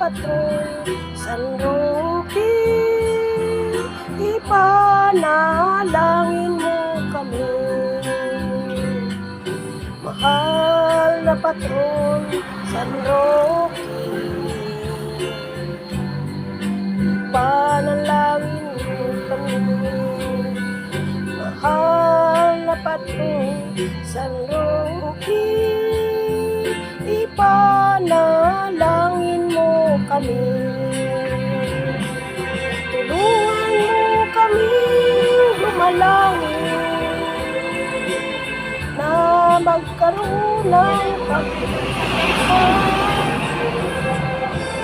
Patrol San Roque, ipanalangin mo kami. Mahal na Patrol San Roque, ipanalangin mo kami. Mahal na Patrol San Roque, ipanalangin mo kami. Tulungan mo kami lumalangin na magkaroon ng pag